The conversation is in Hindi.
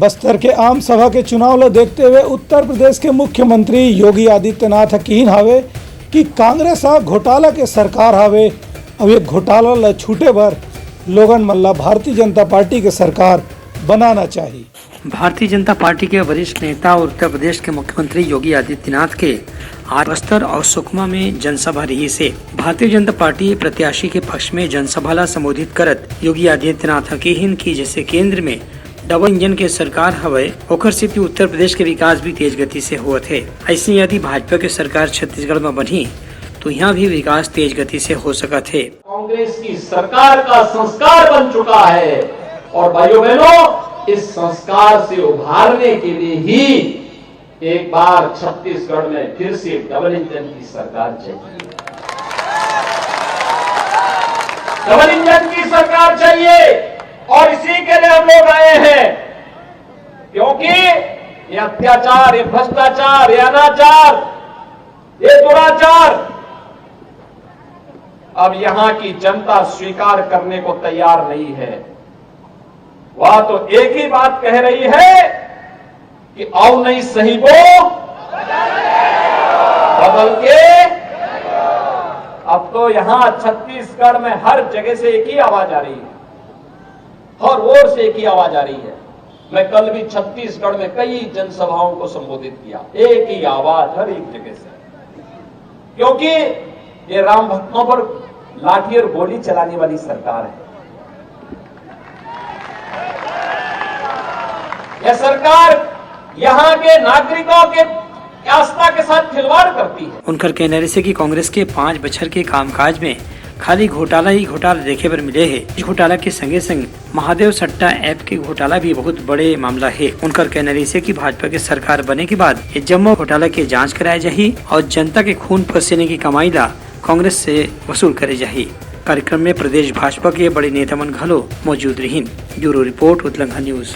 बस्तर के आम सभा के चुनाव ला देखते हुए उत्तर प्रदेश के मुख्यमंत्री योगी आदित्यनाथ कीन हावे कि कांग्रेस घोटाला के सरकार हावे। अब ये घोटाला ला छूटे भर लोगन मल्ला भारतीय जनता पार्टी के सरकार बनाना चाहिए। भारतीय जनता पार्टी के वरिष्ठ नेता और उत्तर प्रदेश के मुख्यमंत्री योगी आदित्यनाथ के आज बस्तर और सुकमा में जनसभा रही से भारतीय जनता पार्टी प्रत्याशी के पक्ष में जनसभा ला संबोधित करत योगी आदित्यनाथ कीन की जैसे केंद्र में डबल इंजन के सरकार हवे ओकर से उत्तर प्रदेश के विकास भी तेज गति से हुआ थे। ऐसे यदि भाजपा के सरकार छत्तीसगढ़ में बनी तो यहाँ भी विकास तेज गति से हो सका थे। कांग्रेस की सरकार का संस्कार बन चुका है और भाइयों बहनों इस संस्कार से उभारने के लिए ही एक बार छत्तीसगढ़ में फिर से डबल इंजन की सरकार चाहिए। डबल इंजन की सरकार चाहिए और इसी के लिए हम लोग आए हैं, क्योंकि ये अत्याचार, ये भ्रष्टाचार, ये अनाचार, ये दुराचार अब यहां की जनता स्वीकार करने को तैयार नहीं है। वह तो एक ही बात कह रही है कि आओ नहीं सही वो बदल के। अब तो यहां छत्तीसगढ़ में हर जगह से एक ही आवाज आ रही है, हर ओर से एक ही आवाज आ रही है। मैं कल भी छत्तीसगढ़ में कई जनसभाओं को संबोधित किया, एक ही आवाज हर एक जगह से, क्योंकि ये राम भक्तों पर लाठी और गोली चलाने वाली सरकार है। यह सरकार यहां के नागरिकों के आस्था के साथ खिलवाड़ करती है। उनका कहना है कि कांग्रेस के 5 बछर के कामकाज में खाली घोटाला ही घोटाला देखे पर मिले है। इस घोटाला के संगे संग महादेव सट्टा ऐप के घोटाला भी बहुत बड़े मामला है। उनका कहना है कि भाजपा के सरकार बने के बाद ये जम्मू घोटाला की जांच कराया जाये और जनता के खून पसीने की कमाई ला कांग्रेस से वसूल करे जाये। कार्यक्रम में प्रदेश भाजपा के बड़े नेता मन घलो मौजूद रही। ब्यूरो रिपोर्ट उतलंघा न्यूज।